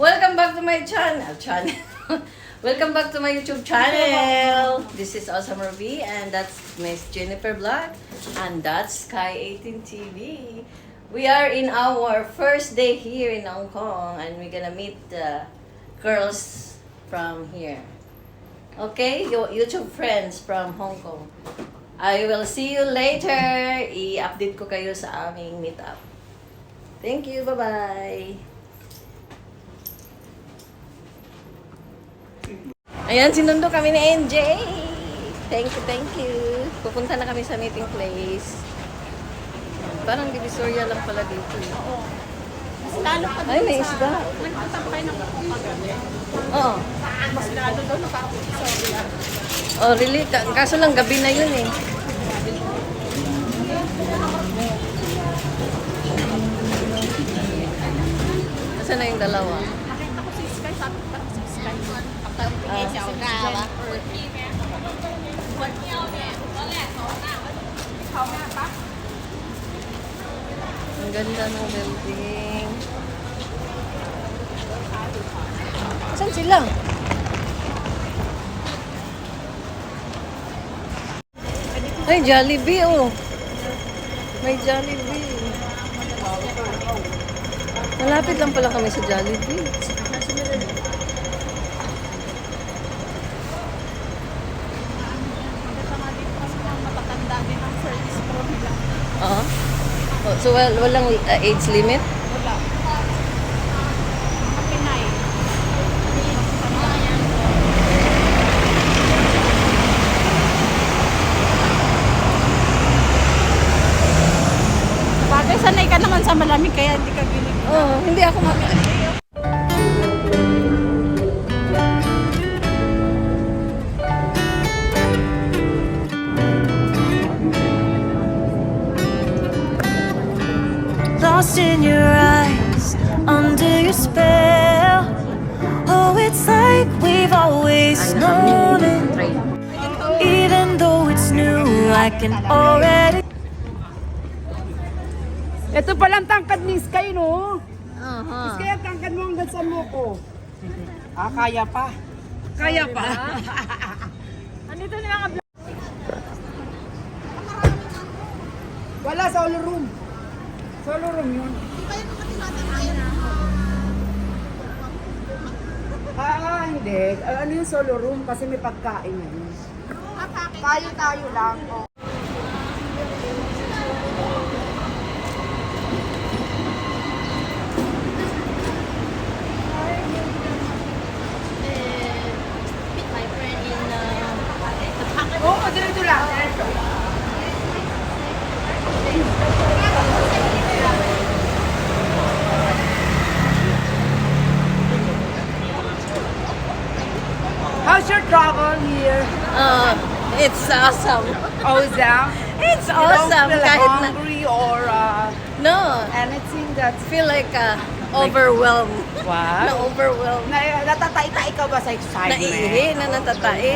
Welcome back to my channel. Welcome back to my YouTube channel. This is Awesome Ruby and that's Miss Jennifer Vlog and that's Sky 18 TV. We are in our first day here in Hong Kong and we're gonna meet the girls from here. Okay, your YouTube friends from Hong Kong. I will see you later. I-update ko kayo sa aming meetup. Thank you. Bye-bye. Ayan, sinundo kami ni NJ. Thank you. Pupunta na kami sa meeting place. Parang Divisoria lang pala dito. Oo. Mas lalo pa Ay, may isda. Nagpunta pa kayo ng pagabi. Oo. Mas lalo daw nakakapisoria. Oh, really? Kaso lang gabi na yun eh. Nasaan na yung dalawa? Nakita ko si Sky, sabi ko parang si Sky. Pagkatingin siya, o Jennifer. Ang ganda ng building. Saan sila? Ay, Jollibee oh. May Jollibee. Malapit lang pala kami sa Jollibee. Matatanda din ang service pro nila. Oh, so walang age limit? Wala. Kapinay. Bagay, sanay ka naman sa malamig kaya hindi ka gilig. Oh, hindi ako Lost in your eyes, under your spell. Oh, it's like we've always known it. Even though it's new, I can already. Ito palang tangkad ni Sky, no? Aha. Kaya tangkad mo hanggang sa ko. Kaya pa. Kaya pa. Andito na mga vlog. Wala, solo room. Solo room yun. Hindi. Ano yung solo room? Kasi may pagkain yun. Tayo lang. Oh. My friend in Oo, dito lang. How's your travel here? It's awesome. Awesome. It's You don't awesome. feel Kahit na, hungry or no, anything that's feel like overwhelmed. What? Na-overwhelmed. Natatay-tay ka ba sa excitement? Naihi na natatae.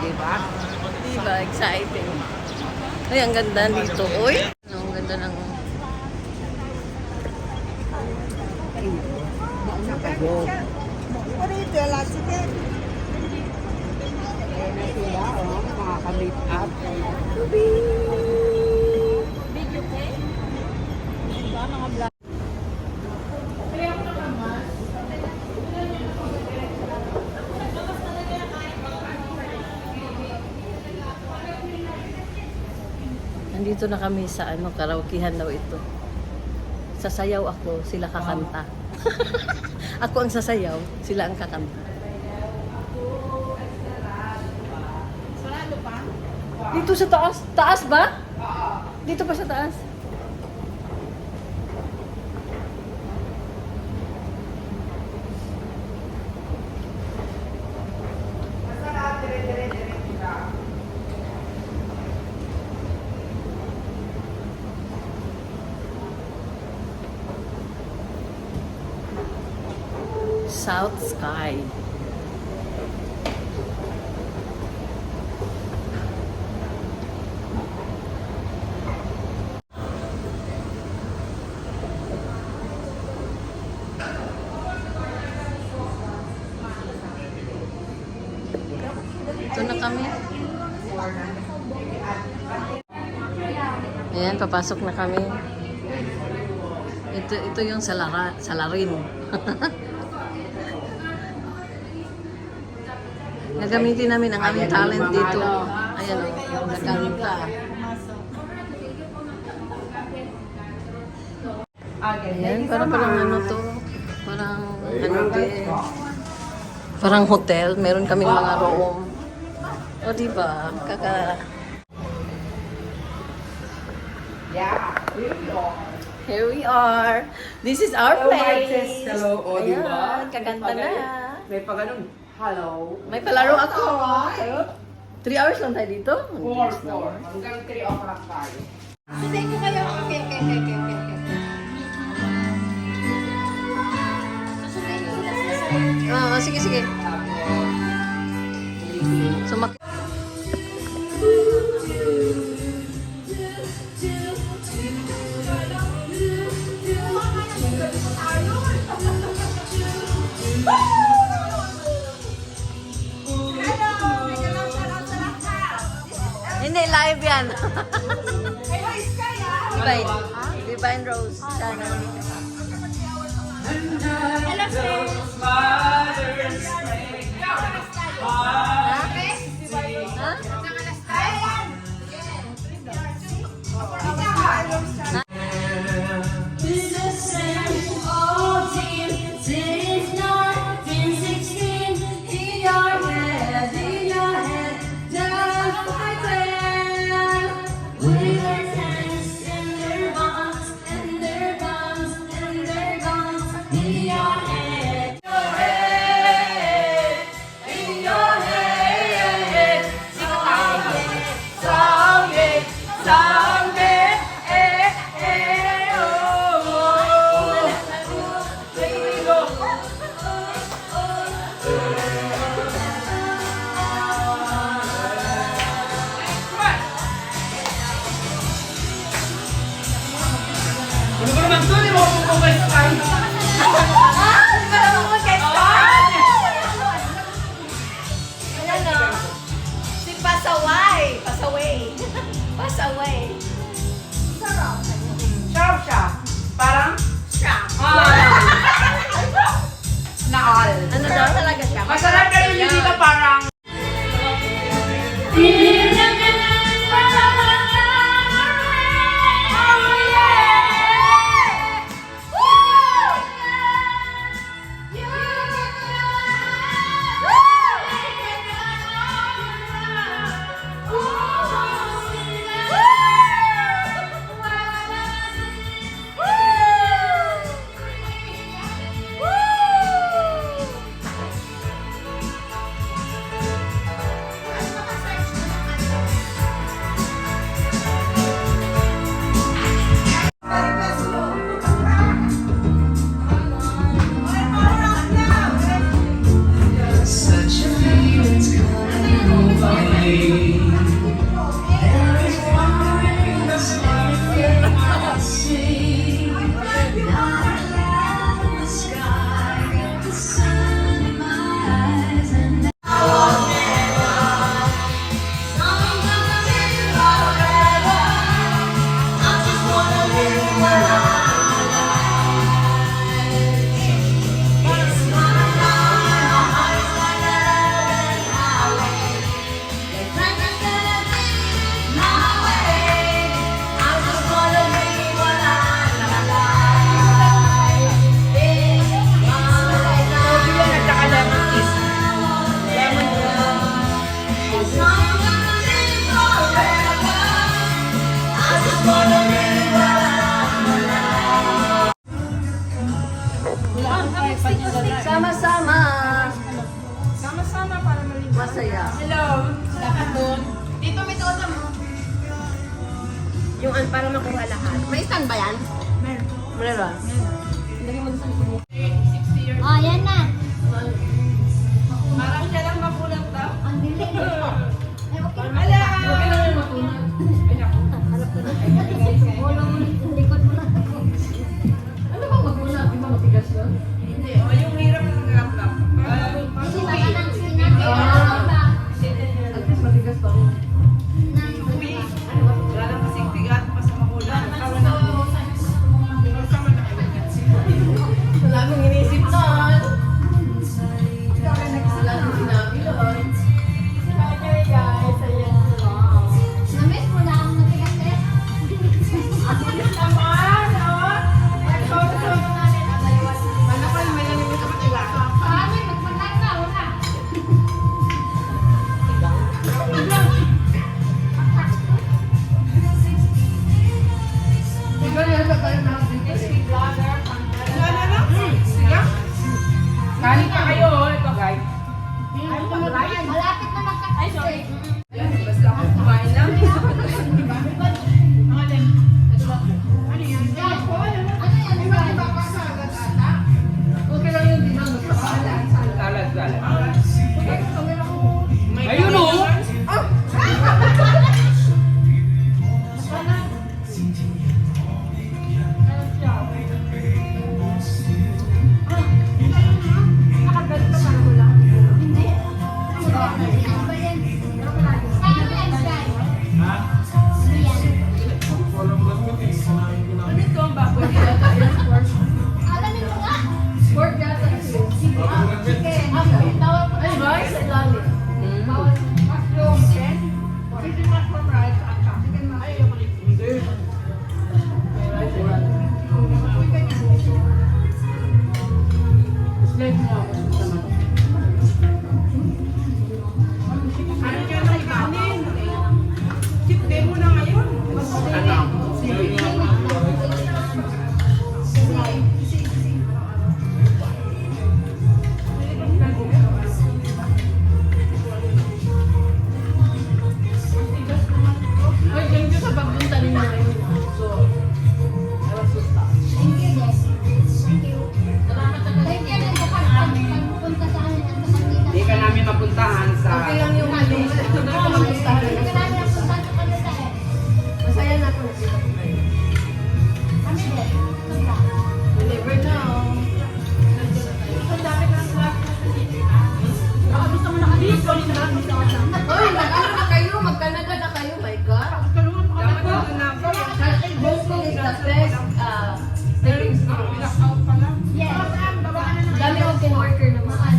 Di ba? Diba? Exciting. Ay, ang ganda dito. Uy! Ang ganda ng... Makaka-meet up. Nandito na kami sa karaokehan daw ito. Sasayaw ako, sila kakanta. Ako ang sasayaw, sila ang kakanta. Dito sa taas? Taas ba? Dito pa sa taas? South Sky. kami. Ayan, papasok na kami. Ito yung salarin. Nagamitin namin ang aming talent dito. Ayan o, nagkanta. Ayan, parang ano to. Parang ano din. Parang hotel. Meron kaming mga room. O diba? Here we are. This is our place. Hello, o, di ba? Ayan, kaganda na. May pa ganun. Hello. May palaro ako. 3 hours lang tayo dito. 4. Hanggang 3 o'clock tayo. Susay ko kayo. Okay. Susay ko sila. Oo, sige. Sumak. Hindi, live yan. Divine Rose channel. Hello, sir. Pasaway. Sharp siya. Parang? Sharp. Naal. Ano daw talaga siya? Masarap na rin yung dito parang... Sama-sama. Sama-sama para malinis. Masaya. Hello. Lahat doon. Dito may toto mo. Yung para makuha lahat. May stand ba yan? Meron. Oh, yan na. Parang siya lang makulang daw. Ang dili. Ay, okay. Ala! Okay lang yung makunat. Ulo mo, likod mo lang. Ano bang makunat? Di ba matigas yun? Hindi. O yung hirap ng lap-lap. Kasi baka nang sinabi. Kanin pa kayo, ito guys. Malapit na magka-ay, sorry. Basta ako kumain lang. Okay lang yun, di na salad. Ayun o! Hindi ka namin mapuntahan sa... Okay lang yung ano. Masaya na ako nakita ko kayo. Deliver na oh. Oy, nag-ano na kayo? Mag-Canada na kayo? My God. Boston is the best stepping stone. Dami akong co-worker naman.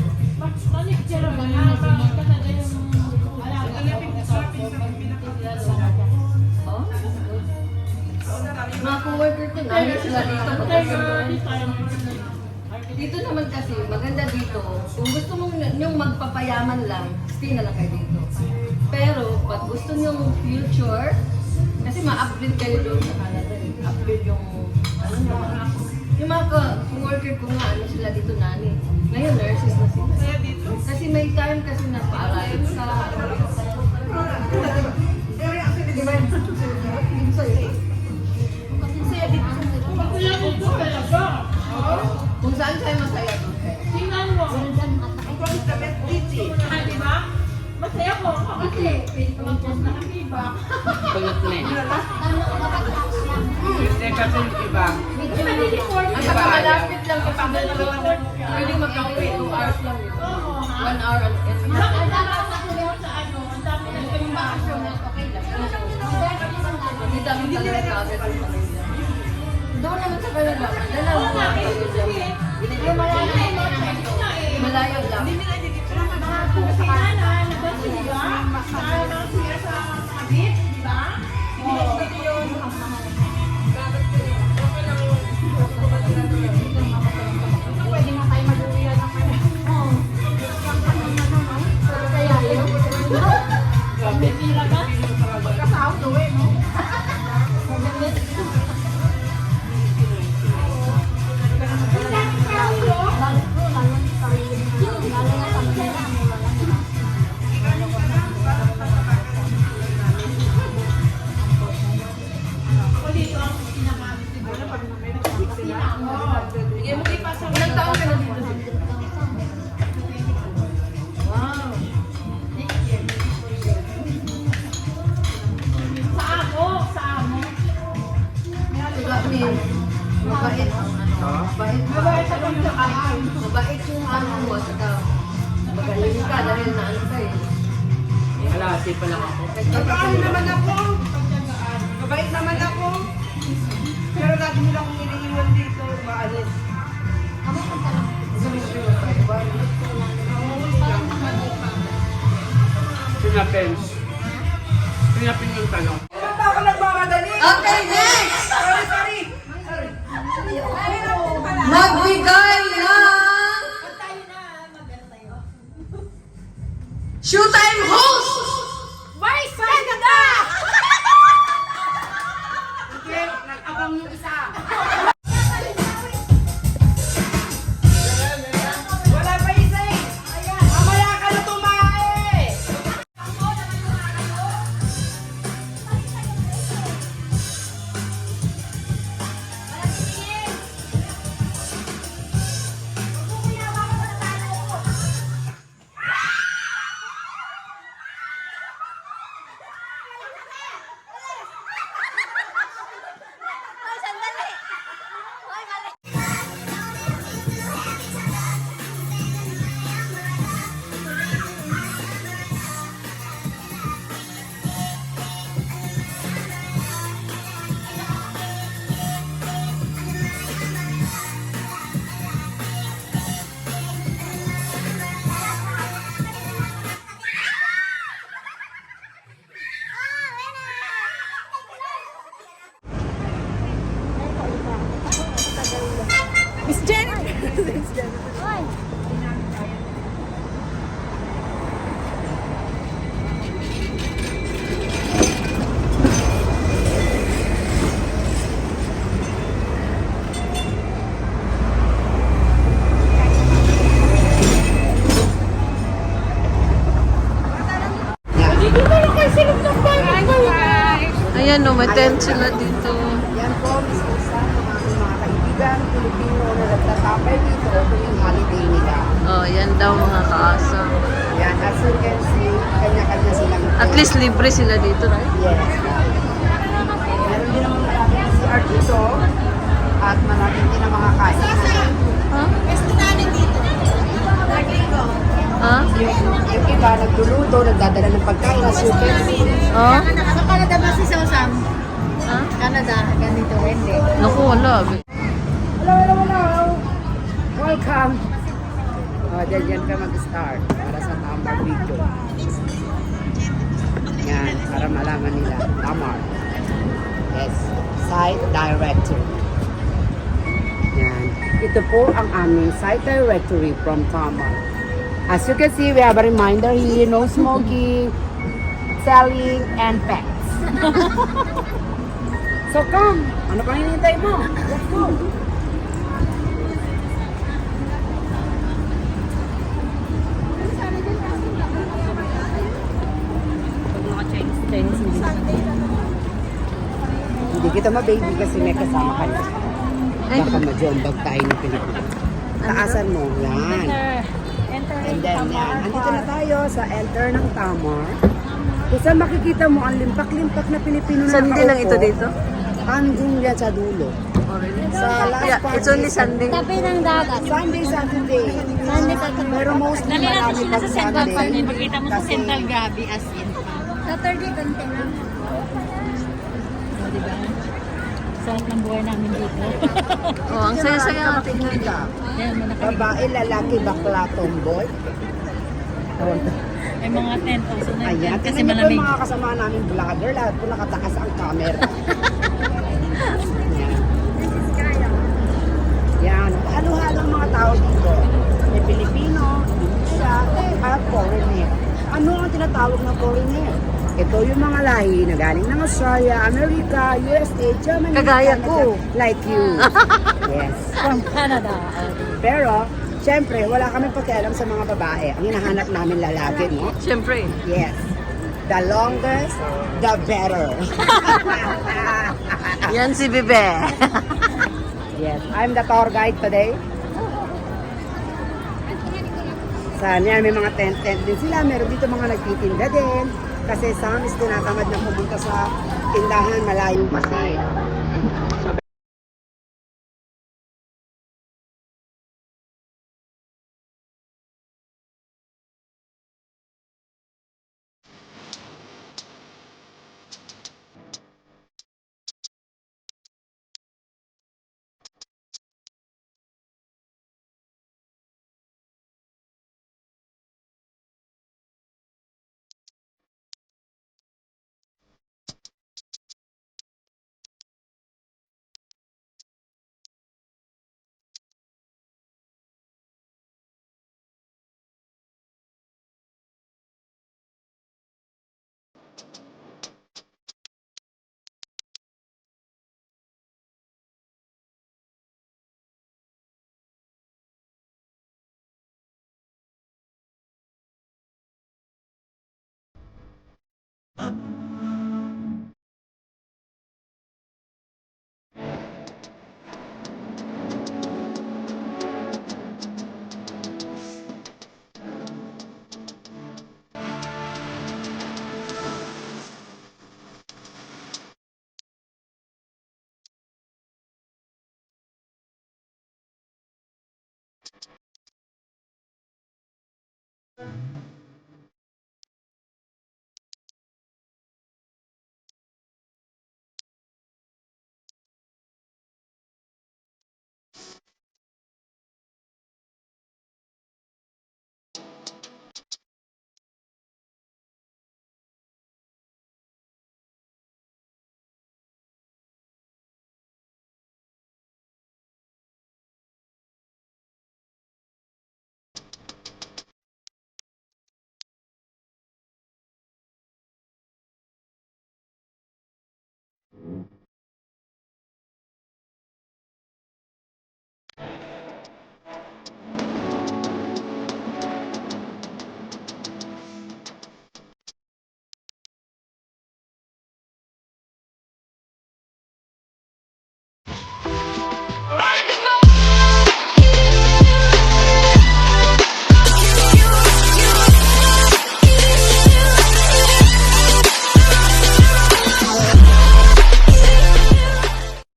Oh? Mga co-worker ko, dami sila dito. Dito naman kasi, maganda dito. Kung gusto mong yung magpapayaman lang, stay na lang kayo dito. Pero, pag gusto nyong future, kasi ma-upgrade kayo doon sa Canada. Upgrade yung, ano nyo, yung mga co-worker ko nga, ano sila dito nani. Ngayon, nurses na sila. Kasi may time kasi na paaralan sa... Di ba? Kung saan kayo masaya doon kayo. Kulot na eh. Kasi kasi yung iba. Ang pagkamalapit lang kasi pwede magkakawin 2 hours lang dito. 1 hour and hindi kami talaga kagad yung pamilya. Doon naman sa Canada, dalawa mo ang pamilya. Malayo lang. Ilang taon ka na dito? Wow. Kami, mabait ang ano, mabait yung ano mo, saka magaling ka dahil na ano ka eh. Alasi pa lang ako. Mabait naman ako. Mabait naman ako. Pero lagi nila akong iniiwan dito, maalis. Pinapin yung talong. Ano ba ako nagmamadali? Okay, next! Sorry. Magbigay ng Showtime host! Vice Ganda! Okay, nag-abang yung isa. Wala Ayan o, may tent sila dito. Yan po, Miss Rosa, mga kaibigan, Pilipino na nagtatapay dito tuwing holiday nila. Oh, yan daw mga kaasa. Yan, as you can see, kanya-kanya silang At least libre sila dito, right? yes. Meron din naman marami si art dito at marami din ang mga kain. Ha? Pwesto namin dito. Naglinggo. Ha? Yung iba, nagluluto, nagdadala ng pagkain, as you can see. Oh? Sa Canada ba si Sosam? Ha? Canada, ganito, hindi. Naku, wala. Hello. Welcome. Dyan ka mag-start para sa Tamar video. Yan, para malaman nila. Tamar. Yes, site directory. Yan. Ito po ang aming site directory from Tamar. As you can see, we have a reminder here, no smoking, selling, and pets. So come, ano pang hinihintay mo? Let's go. Hindi kita ma-baby kasi may kasama ka na. Ay. Baka ma-jombag tayo ng Pilipinas. Taasan mo, yan. And then, yan. Andito na tayo sa enter ng Tamar. Kung saan makikita mo ang limpak-limpak na Pilipino na Sunday lang ito dito? Andun yan sa dulo. Oh, really? Sa last Yeah, part it's only dito. Sunday. Tabi ng dagat. Sunday, Saturday. Pero mostly Dali natin marami sila pag sa Central Park. Sunday. Makita mo sa Kasi- Central Gabi as in. Saturday, konti lang. Diba? Sarap ng buhay namin dito. Oh, ang saya-saya. Makikita. Yan, may naka- Babae, lalaki, bakla, tomboy. may mga 10,000 na Ayan, yan kasi tingnan niyo po malamig. yung mga kasama namin vlogger, lahat po nakatakas ang camera. Yan. Yan, halo-halo ang mga tao dito. May Pilipino, Indonesia, at foreigner. Ano ang tinatawag na foreigner? Ito yung mga lahi na galing ng Australia, America, USA, Germany, Kagaya Canada, ko. like you. Yes. From Canada. Pero, syempre, wala kami pakialam sa mga babae. Ang hinahanap namin lalaki, no? Siyempre. Yes. The longest, the better. Yan si Bebe. Yes, I'm the tour guide today. Sa yan, may mga tent din sila. Meron dito mga nagtitinda din. Kasi some is tinatamad na pumunta sa tindahan malayo kasi.